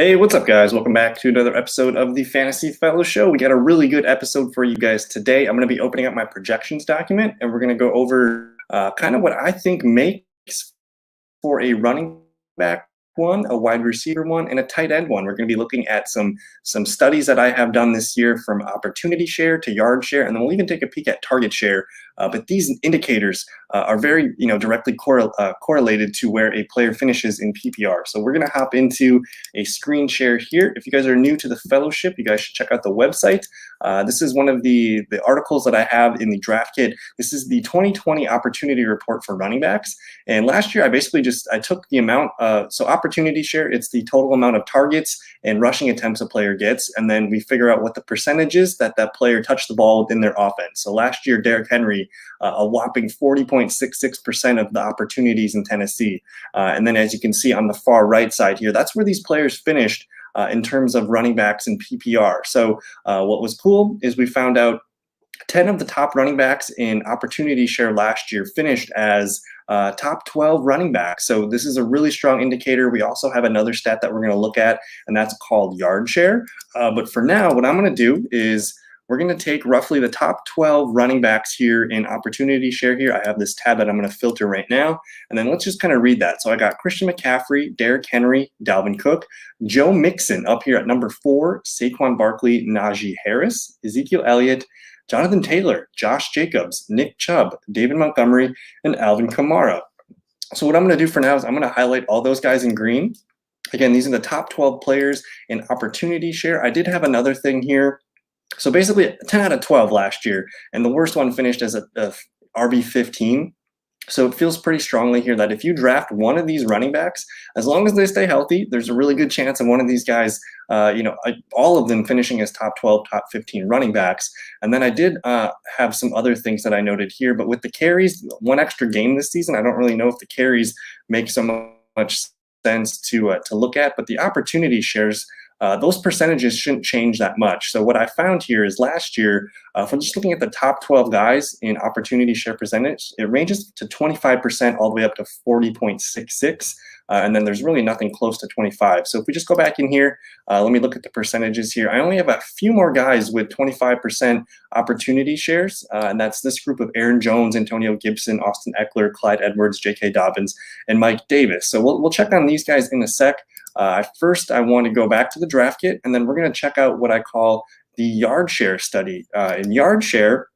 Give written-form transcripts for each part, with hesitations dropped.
Hey, what's up, guys? Welcome back to another episode of the Fantasy Fellow Show. We got a really good episode for you guys today. I'm going to be opening up my projections document, and we're going to go over kind of what I think makes for a running back one, a wide receiver one, and a tight end one. We're going to be looking at some studies that I have done this year, from opportunity share to yard share, and then we'll even take a peek at target share. But these indicators are very, directly correlated to where a player finishes in PPR. So we're going to hop into a screen share here. If you guys are new to the fellowship, you guys should check out the website. This is one of the articles that I have in the draft kit. This is the 2020 opportunity report for running backs. And last year, I took the amount, so opportunity share, it's the total amount of targets and rushing attempts a player gets, and then we figure out what the percentage is that player touched the ball within their offense. So last year, Derrick Henry, a whopping 40.66% of the opportunities in Tennessee. And then as you can see on the far right side here, that's where these players finished in terms of running backs in PPR. So what was cool is we found out 10 of the top running backs in opportunity share last year finished as top 12 running backs. So this is a really strong indicator. We also have another stat that we're going to look at, and that's called yard share. But for now, what I'm going to do is we're going to take roughly the top 12 running backs here in opportunity share here. I have this tab that I'm going to filter right now, and then let's just kind of read that. So I got Christian McCaffrey, Derrick Henry, Dalvin Cook, Joe Mixon up here at number 4, Saquon Barkley, Najee Harris, Ezekiel Elliott, Jonathan Taylor, Josh Jacobs, Nick Chubb, David Montgomery, and Alvin Kamara. So what I'm going to do for now is I'm going to highlight all those guys in green. Again, these are the top 12 players in opportunity share. I did have another thing here. So basically 10 out of 12 last year, and the worst one finished as a RB15. So it feels pretty strongly here that if you draft one of these running backs, as long as they stay healthy, there's a really good chance of one of these guys, all of them finishing as top 12, top 15 running backs. And then I did have some other things that I noted here, but with the carries, one extra game this season, I don't really know if the carries make so much sense to look at, but the opportunity shares, those percentages shouldn't change that much. So what I found here is last year, from just looking at the top 12 guys in opportunity share percentage, it ranges to 25% all the way up to 40.66. And then there's really nothing close to 25. So if we just go back in here, let me look at the percentages here. I only have a few more guys with 25% opportunity shares, and that's this group of Aaron Jones, Antonio Gibson, Austin Eckler, Clyde Edwards, J.K. Dobbins, and Mike Davis. So we'll check on these guys in a sec. First, I want to go back to the draft kit, and then we're going to check out what I call the yard share study. And yard share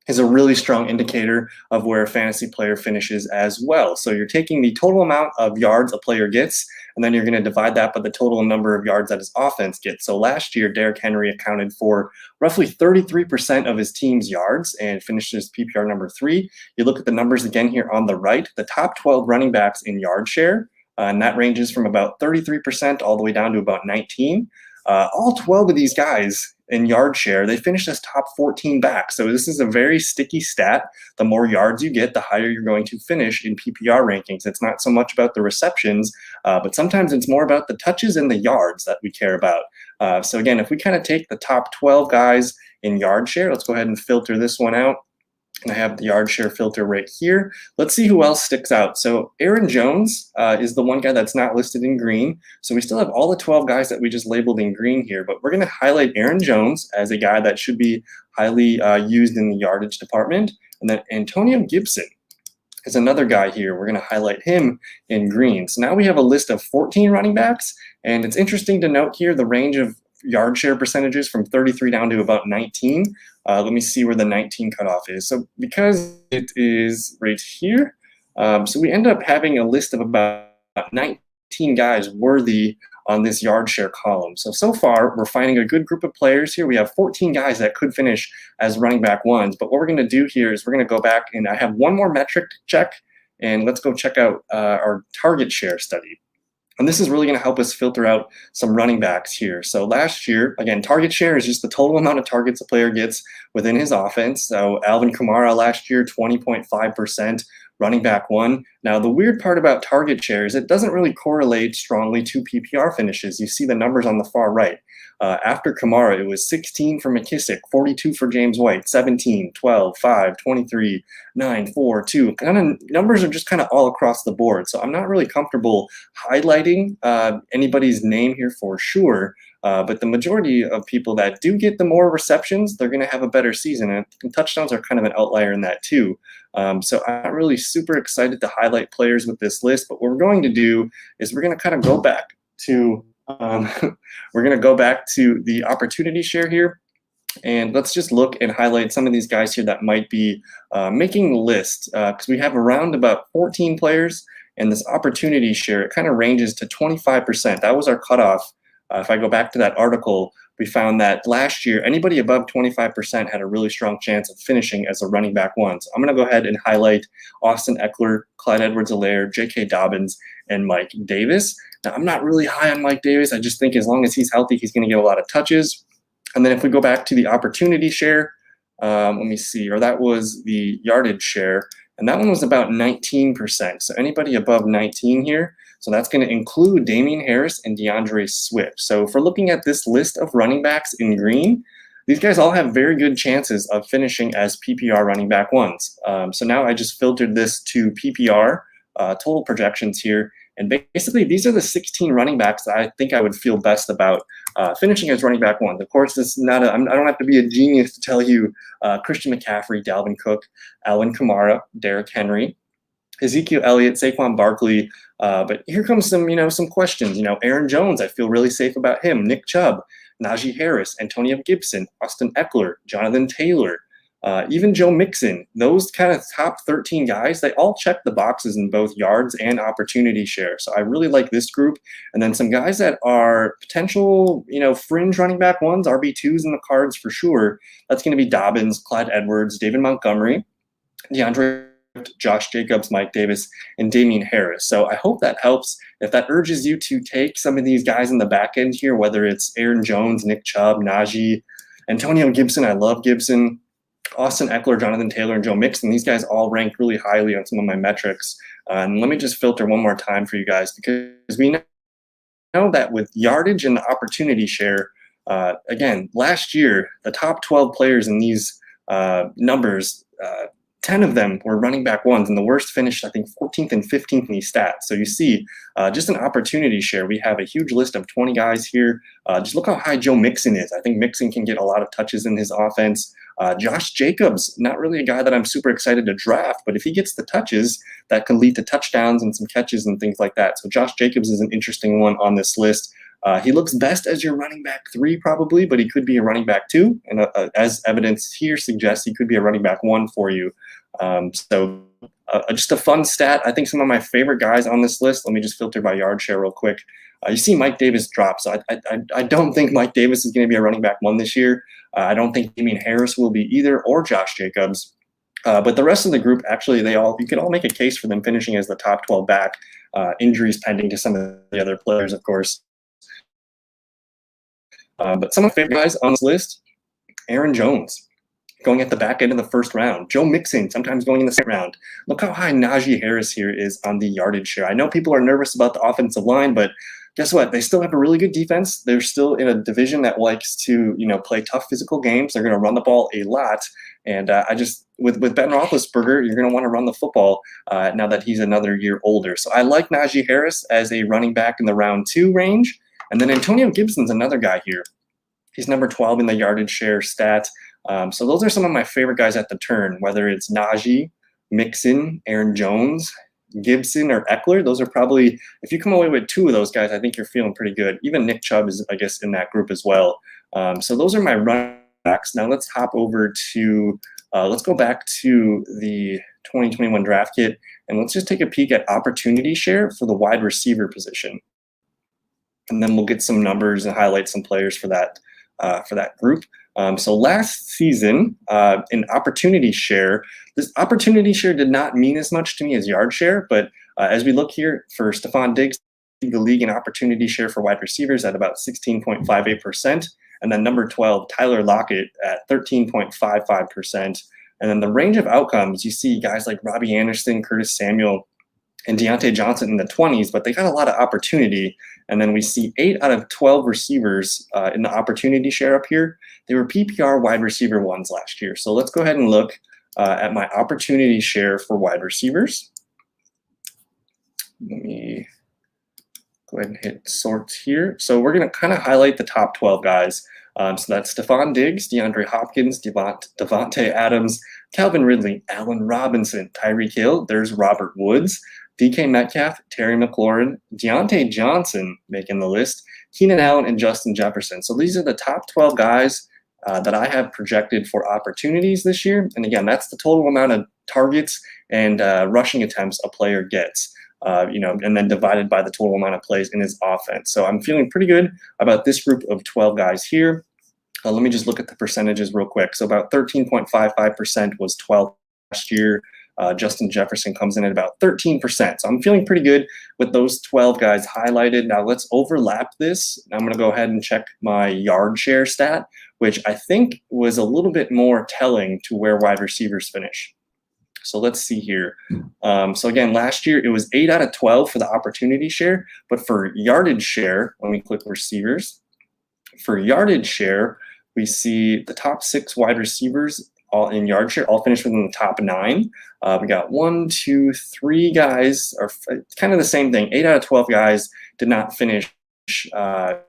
is a really strong indicator of where a fantasy player finishes as well. So you're taking the total amount of yards a player gets, and then you're going to divide that by the total number of yards that his offense gets. So last year, Derrick Henry accounted for roughly 33% of his team's yards and finished his PPR number 3. You look at the numbers again here on the right, the top 12 running backs in yard share, and that ranges from about 33% all the way down to about 19. All 12 of these guys in yard share, they finished as top 14 backs. So this is a very sticky stat. The more yards you get, the higher you're going to finish in PPR rankings. It's not so much about the receptions, but sometimes it's more about the touches and the yards that we care about. So again, if we kind of take the top 12 guys in yard share, let's go ahead and filter this one out. And I have the yard share filter right here. Let's see who else sticks out. So Aaron Jones is the one guy that's not listed in green. So we still have all the 12 guys that we just labeled in green here, but we're going to highlight Aaron Jones as a guy that should be highly used in the yardage department. And then Antonio Gibson is another guy here. We're going to highlight him in green. So now we have a list of 14 running backs, and it's interesting to note here the range of yard share percentages from 33 down to about 19. Let me see where the 19 cutoff is. So because it is right here, so we end up having a list of about 19 guys worthy on this yard share column. So far, we're finding a good group of players here. We have 14 guys that could finish as running back ones. But what we're going to do here is we're going to go back, and I have one more metric to check, and let's go check out our target share study. And this is really going to help us filter out some running backs here. So last year, again, target share is just the total amount of targets a player gets within his offense. So Alvin Kamara last year, 20.5%. running back 1. Now, the weird part about target share is it doesn't really correlate strongly to PPR finishes. You see the numbers on the far right. After Kamara, it was 16 for McKissick, 42 for James White, 17, 12, 5, 23, 9, 4, 2. Kind of numbers are just kind of all across the board. So I'm not really comfortable highlighting anybody's name here for sure. But the majority of people that do get the more receptions, they're going to have a better season. And touchdowns are kind of an outlier in that too. So I'm not really super excited to highlight players with this list. But what we're going to do is we're going to kind of go back to the opportunity share here. And let's just look and highlight some of these guys here that might be making the list, because we have around about 14 players, and this opportunity share, it kind of ranges to 25%. That was our cutoff. If I go back to that article, we found that last year, anybody above 25% had a really strong chance of finishing as a running back 1. So I'm going to go ahead and highlight Austin Eckler, Clyde Edwards-Helaire, J.K. Dobbins, and Mike Davis. Now, I'm not really high on Mike Davis. I just think as long as he's healthy, he's going to get a lot of touches. And then if we go back to the opportunity share, let me see, or that was the yardage share, and that one was about 19%. So anybody above 19 here, so that's going to include Damien Harris and DeAndre Swift. So if we're looking at this list of running backs in green, these guys all have very good chances of finishing as PPR running back 1s. So now I just filtered this to PPR total projections here. And basically, these are the 16 running backs that I think I would feel best about finishing as running back 1s. Of course, this is not I don't have to be a genius to tell you Christian McCaffrey, Dalvin Cook, Alvin Kamara, Derrick Henry, Ezekiel Elliott, Saquon Barkley. But here comes some questions. Aaron Jones, I feel really safe about him. Nick Chubb, Najee Harris, Antonio Gibson, Austin Eckler, Jonathan Taylor, even Joe Mixon. Those kind of top 13 guys, they all check the boxes in both yards and opportunity share. So I really like this group. And then some guys that are potential, fringe running back 1s, RB2s in the cards for sure. That's going to be Dobbins, Clyde Edwards, David Montgomery, DeAndre, Josh Jacobs, Mike Davis, and Damien Harris. So I hope that helps. If that urges you to take some of these guys in the back end here, whether it's Aaron Jones, Nick Chubb, Najee, Antonio Gibson, I love Gibson, Austin Eckler, Jonathan Taylor, and Joe Mixon, these guys all rank really highly on some of my metrics. And let me just filter one more time for you guys, because we know that with yardage and the opportunity share, again, last year, the top 12 players in these numbers, 10 of them were running back 1s, and the worst finished, I think, 14th and 15th in these stats. So you see, just an opportunity share. We have a huge list of 20 guys here. Just look how high Joe Mixon is. I think Mixon can get a lot of touches in his offense. Josh Jacobs, not really a guy that I'm super excited to draft, but if he gets the touches, that can lead to touchdowns and some catches and things like that. So Josh Jacobs is an interesting one on this list. He looks best as your running back 3 probably, but he could be a running back 2. And as evidence here suggests, he could be a running back 1 for you. Just a fun stat. I think some of my favorite guys on this list, let me just filter by yard share real quick. You see Mike Davis drop. So I don't think Mike Davis is going to be a running back 1 this year. I don't think Damien Harris will be either, or Josh Jacobs. But the rest of the group, actually, you could all make a case for them finishing as the top 12 back. Injuries pending to some of the other players, of course. But some of my favorite guys on this list, Aaron Jones, going at the back end of the first round. Joe Mixon, sometimes going in the second round. Look how high Najee Harris here is on the yardage share. I know people are nervous about the offensive line, but guess what? They still have a really good defense. They're still in a division that likes to, play tough physical games. They're going to run the ball a lot. And with Ben Roethlisberger, you're going to want to run the football now that he's another year older. So I like Najee Harris as a running back in the round 2 range. And then Antonio Gibson's another guy here. He's number 12 in the yardage share stat. So those are some of my favorite guys at the turn, whether it's Najee, Mixon, Aaron Jones, Gibson, or Eckler. Those are probably, if you come away with 2 of those guys, I think you're feeling pretty good. Even Nick Chubb is, I guess, in that group as well. So those are my running backs. Now let's hop over to, let's go back to the 2021 draft kit, and let's just take a peek at opportunity share for the wide receiver position. And then we'll get some numbers and highlight some players for that group. So last season, in opportunity share, this opportunity share did not mean as much to me as yard share, but as we look here for Stephon Diggs, the league in opportunity share for wide receivers at about 16.58%, and then number 12, Tyler Lockett at 13.55%, And then the range of outcomes, you see guys like Robbie Anderson, Curtis Samuel, and Deontay Johnson in the 20s, but they got a lot of opportunity. And then we see 8 out of 12 receivers in the opportunity share up here. They were PPR wide receiver ones last year. So let's go ahead and look at my opportunity share for wide receivers. Let me go ahead and hit sort here. So we're going to kind of highlight the top 12 guys. So that's Stephon Diggs, DeAndre Hopkins, Devontae Adams, Calvin Ridley, Allen Robinson, Tyreek Hill. There's Robert Woods, DK Metcalf, Terry McLaurin, Deontay Johnson making the list, Keenan Allen, and Justin Jefferson. So these are the top 12 guys that I have projected for opportunities this year. And again, that's the total amount of targets and rushing attempts a player gets. And then divided by the total amount of plays in his offense. So I'm feeling pretty good about this group of 12 guys here. Let me just look at the percentages real quick. So about 13.55% was 12 last year. Justin Jefferson comes in at about 13%. So I'm feeling pretty good with those 12 guys highlighted. Now let's overlap this. I'm going to go ahead and check my yard share stat, which I think was a little bit more telling to where wide receivers finish. So let's see here. So again, last year it was 8 out of 12 for the opportunity share, but for yardage share, let me click receivers. For yardage share, we see the top 6 wide receivers all in yard share, all finished within the top 9. We got 1, 2, 3 guys, or kind of the same thing. 8 out of 12 guys did not finish. 8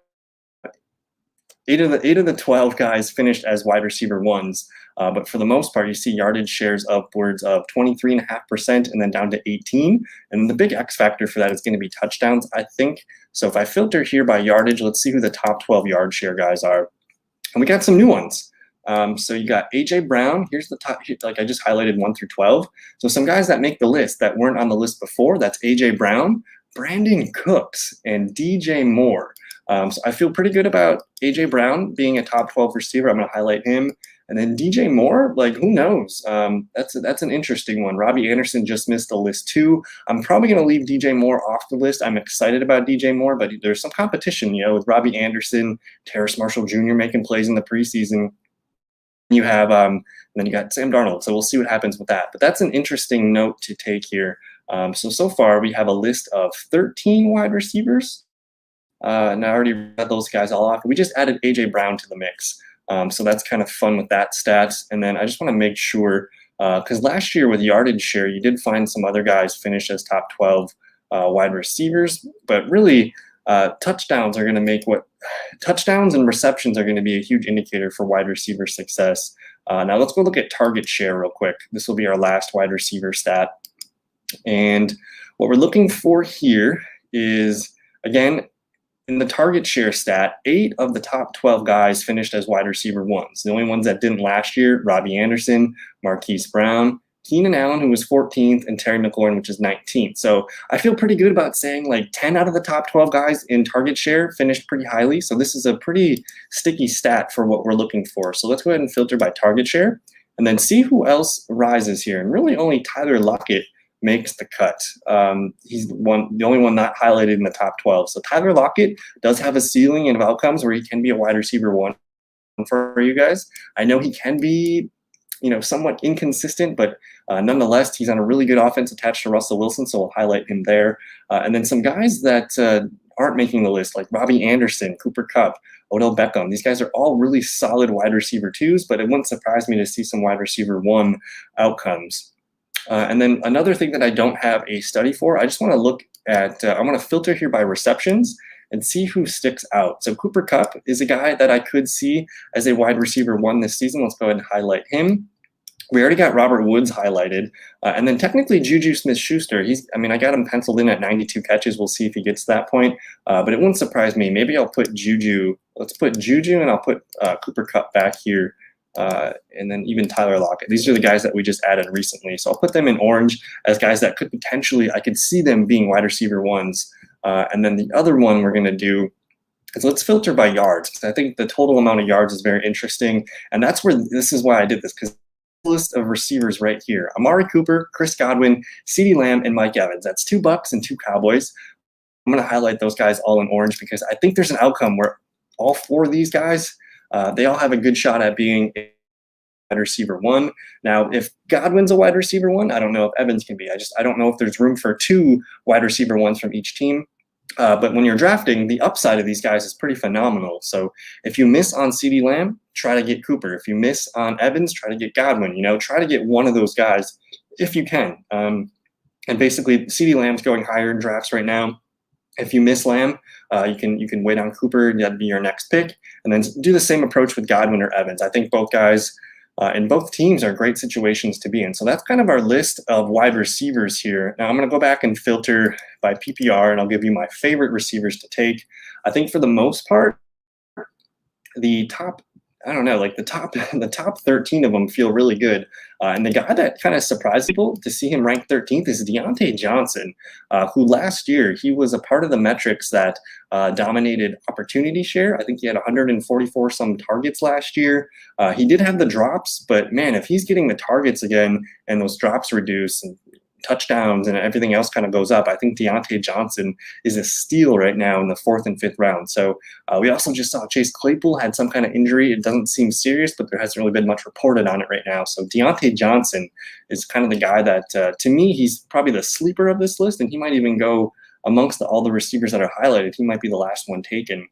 of the 12 guys finished as wide receiver ones. But for the most part, you see yardage shares upwards of 23.5% and then down to 18. And the big X factor for that is going to be touchdowns, I think. So if I filter here by yardage, let's see who the top 12 yard share guys are. And we got some new ones. So you got AJ Brown. Here's the top, like I just highlighted 1 through 12. So some guys that make the list that weren't on the list before, that's AJ Brown, Brandon Cooks, and DJ Moore. So I feel pretty good about AJ Brown being a top 12 receiver. I'm going to highlight him. And then DJ Moore, like, who knows? That's an interesting one. Robbie Anderson just missed the list too. I'm probably going to leave DJ Moore off the list. I'm excited about DJ Moore, but there's some competition, with Robbie Anderson, Terrace Marshall Jr. making plays in the preseason. You have, and then you got Sam Darnold. So we'll see what happens with that. But that's an interesting note to take here. So far we have a list of 13 wide receivers. And I already read those guys all off. We just added AJ Brown to the mix. So that's kind of fun with that stats. And then I just want to make sure, because last year with yardage share, you did find some other guys finish as top 12 wide receivers, but really touchdowns are going to make touchdowns and receptions are going to be a huge indicator for wide receiver success. Now let's go look at target share real quick. This will be our last wide receiver stat. And what we're looking for here is, again, in the target share stat, 8 of the top 12 guys finished as wide receiver ones. The only ones that didn't last year, Robbie Anderson, Marquise Brown, Keenan Allen, who was 14th, and Terry McLaurin, which is 19th. So I feel pretty good about saying like 10 out of the top 12 guys in target share finished pretty highly. So this is a pretty sticky stat for what we're looking for. So let's go ahead and filter by target share and then see who else rises here. And really only Tyler Lockett makes the cut. He's the only one not highlighted in the top 12. So Tyler Lockett does have a ceiling of outcomes where he can be a wide receiver one for you guys. I know he can be, somewhat inconsistent, but nonetheless, he's on a really good offense attached to Russell Wilson, so we'll highlight him there. And then some guys that aren't making the list, like Robbie Anderson, Cooper Kupp, Odell Beckham. These guys are all really solid wide receiver 2s, but it wouldn't surprise me to see some wide receiver 1 outcomes. And then another thing that I don't have a study for, I just want to look at, I want to filter here by receptions and see who sticks out. So Cooper Kupp is a guy that I could see as a wide receiver 1 this season. Let's go ahead and highlight him. We already got Robert Woods highlighted. And then technically Juju Smith-Schuster, I got him penciled in at 92 catches. We'll see if he gets to that point. But it wouldn't surprise me. Maybe I'll put Juju. Let's put Juju and I'll put Cooper Kupp back here. And then even Tyler Lockett. These are the guys that we just added recently. So I'll put them in orange as guys that could potentially, I could see them being wide receiver 1s. And then the other one we're going to do is let's filter by yards, because I think the total amount of yards is very interesting. And that's where, this is why I did this, because list of receivers right here: Amari Cooper, Chris Godwin, CeeDee Lamb, and Mike Evans. That's 2 Bucks and 2 Cowboys. I'm going to highlight those guys all in orange because I think there's an outcome where all 4 of these guys, they all have a good shot at being receiver one. Now, if Godwin's a wide receiver one, I don't know if Evans can be. I don't know if there's room for 2 wide receiver ones from each team. But when you're drafting, the upside of these guys is pretty phenomenal. So if you miss on CeeDee Lamb, try to get Cooper. If you miss on Evans, try to get Godwin. Try to get one of those guys if you can. And basically, CeeDee Lamb's going higher in drafts right now. If you miss Lamb, you can wait on Cooper. That'd be your next pick, and then do the same approach with Godwin or Evans. I think both guys and both teams are great situations to be in. So that's kind of our list of wide receivers here. Now I'm going to go back and filter by PPR, and I'll give you my favorite receivers to take. I think for the most part, the top, the top 13 of them feel really good. And the guy that kind of surprised people to see him ranked 13th is Deontay Johnson, who last year, he was a part of the metrics that dominated opportunity share. I think he had 144 some targets last year. He did have the drops, but man, if he's getting the targets again and those drops reduce and touchdowns and everything else kind of goes up, I think Deontay Johnson is a steal right now in the 4th and 5th round. So we also just saw Chase Claypool had some kind of injury. It doesn't seem serious, but there hasn't really been much reported on it right now. So Deontay Johnson is kind of the guy that, to me, he's probably the sleeper of this list, and he might even go amongst all the receivers that are highlighted. He might be the last one taken.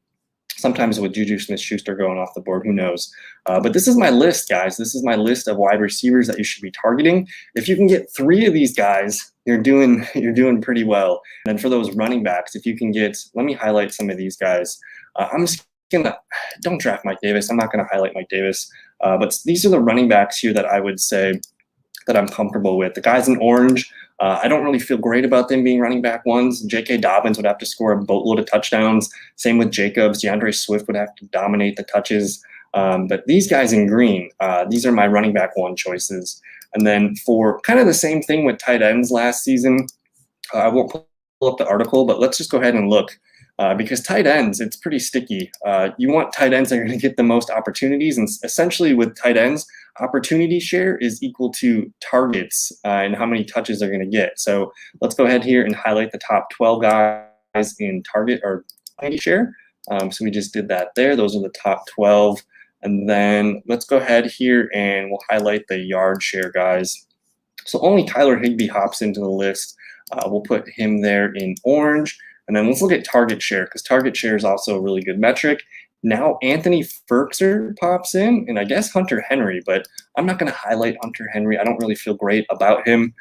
Sometimes with Juju Smith-Schuster going off the board, who knows? But this is my list, guys. This is my list of wide receivers that you should be targeting. If you can get 3 of these guys, you're doing pretty well. And then for those running backs, if you can get, let me highlight some of these guys. I'm just gonna, don't draft Mike Davis. I'm not gonna highlight Mike Davis. But these are the running backs here that I would say that I'm comfortable with. The guys in orange, I don't really feel great about them being running back ones. J.K. Dobbins would have to score a boatload of touchdowns. Same with Jacobs. DeAndre Swift would have to dominate the touches. But these guys in green, these are my running back one choices. And then for kind of the same thing with tight ends last season, I won't pull up the article, but let's just go ahead and look. Because tight ends, it's pretty sticky. You want tight ends that are going to get the most opportunities. And essentially with tight ends, opportunity share is equal to targets and how many touches they're going to get. So let's go ahead here and highlight the top 12 guys in target or opportunity share. So we just did that there. Those are the top 12. And then let's go ahead here and we'll highlight the yard share guys. So only Tyler Higbee hops into the list. We'll put him there in orange. And then let's look at target share, because target share is also a really good metric. Now Anthony Ferkser pops in, and I guess Hunter Henry, but I'm not going to highlight Hunter Henry. I don't really feel great about him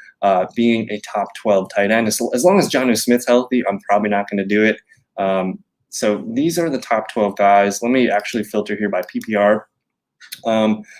being a top 12 tight end. As long as Jonnu Smith's healthy, I'm probably not going to do it. So these are the top 12 guys. Let me actually filter here by PPR.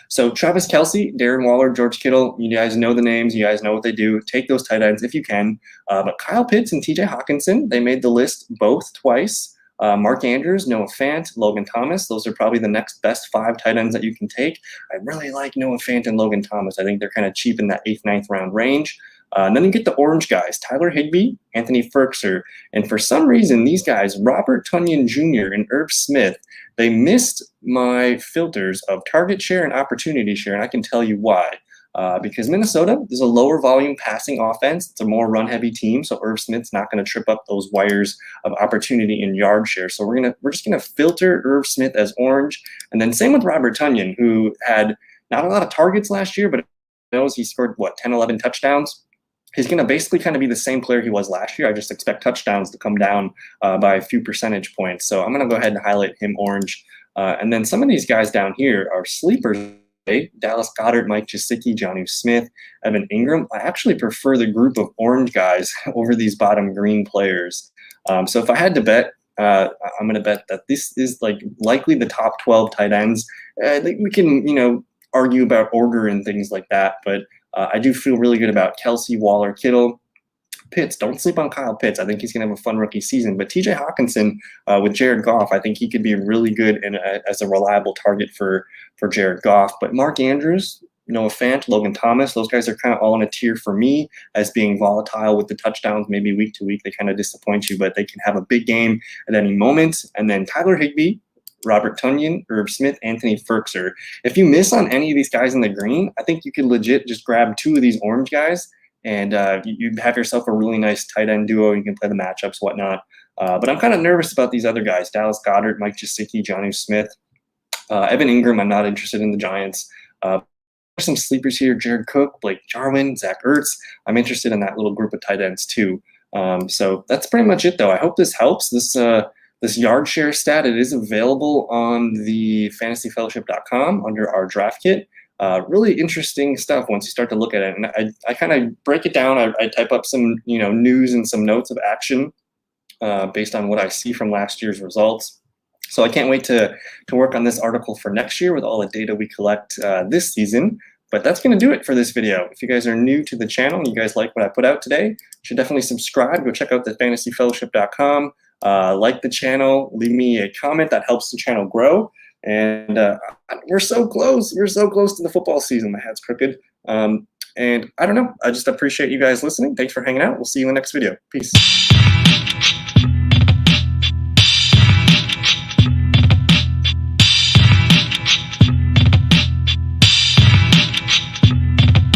So Travis Kelce, Darren Waller, George Kittle, you guys know the names, you guys know what they do. Take those tight ends if you can. But Kyle Pitts and TJ Hawkinson, they made the list both twice. Mark Andrews, Noah Fant, Logan Thomas, those are probably the next best 5 tight ends that you can take. I really like Noah Fant and Logan Thomas. I think they're kind of cheap in that 8th, 9th round range. And then you get the orange guys, Tyler Higbee, Anthony Ferkser. And for some reason, these guys, Robert Tonyan Jr. and Irv Smith, they missed my filters of target share and opportunity share, and I can tell you why. Because Minnesota is a lower volume passing offense. It's a more run-heavy team, so Irv Smith's not going to trip up those wires of opportunity and yard share. So we're just gonna filter Irv Smith as orange, and then same with Robert Tonyan, who had not a lot of targets last year, but knows he scored 10, 11 touchdowns. He's going to basically kind of be the same player he was last year. I just expect touchdowns to come down by a few percentage points. So I'm going to go ahead and highlight him orange. And then some of these guys down here are sleepers. Dallas Goedert, Mike Gesicki, Jonnu Smith, Evan Ingram. I actually prefer the group of orange guys over these bottom green players. So if I had to bet, I'm going to bet that this is likely the top 12 tight ends. We can, argue about order and things like that, but I do feel really good about Kelce, Waller, Kittle, Pitts. Don't sleep on Kyle Pitts. I think he's going to have a fun rookie season. But TJ Hawkinson with Jared Goff, I think he could be really good as a reliable target for Jared Goff. But Mark Andrews, Noah Fant, Logan Thomas, those guys are kind of all in a tier for me as being volatile with the touchdowns. Maybe week to week they kind of disappoint you, but they can have a big game at any moment. And then Tyler Higbee, Robert Tonyan, Irv Smith, Anthony Ferkser. If you miss on any of these guys in the green, I think you could legit just grab 2 of these orange guys and you have yourself a really nice tight end duo. You can play the matchups, whatnot. But I'm kind of nervous about these other guys, Dallas Goedert, Mike Gesicki, Jonnu Smith. Evan Ingram, I'm not interested in the Giants. some sleepers here: Jared Cook, Blake Jarwin, Zach Ertz. I'm interested in that little group of tight ends too. So that's pretty much it, though. I hope this helps. This yard share stat, it is available on the fantasyfellowship.com under our draft kit. Really interesting stuff once you start to look at it. And I kind of break it down. I type up some news and some notes of action based on what I see from last year's results. So I can't wait to work on this article for next year with all the data we collect this season. But that's going to do it for this video. If you guys are new to the channel and you guys like what I put out today, you should definitely subscribe. Go check out thefantasyfellowship.com. Like the channel, leave me a comment. That helps the channel grow. And we're so close. We're so close to the football season. My head's crooked. And I don't know. I just appreciate you guys listening. Thanks for hanging out. We'll see you in the next video. Peace.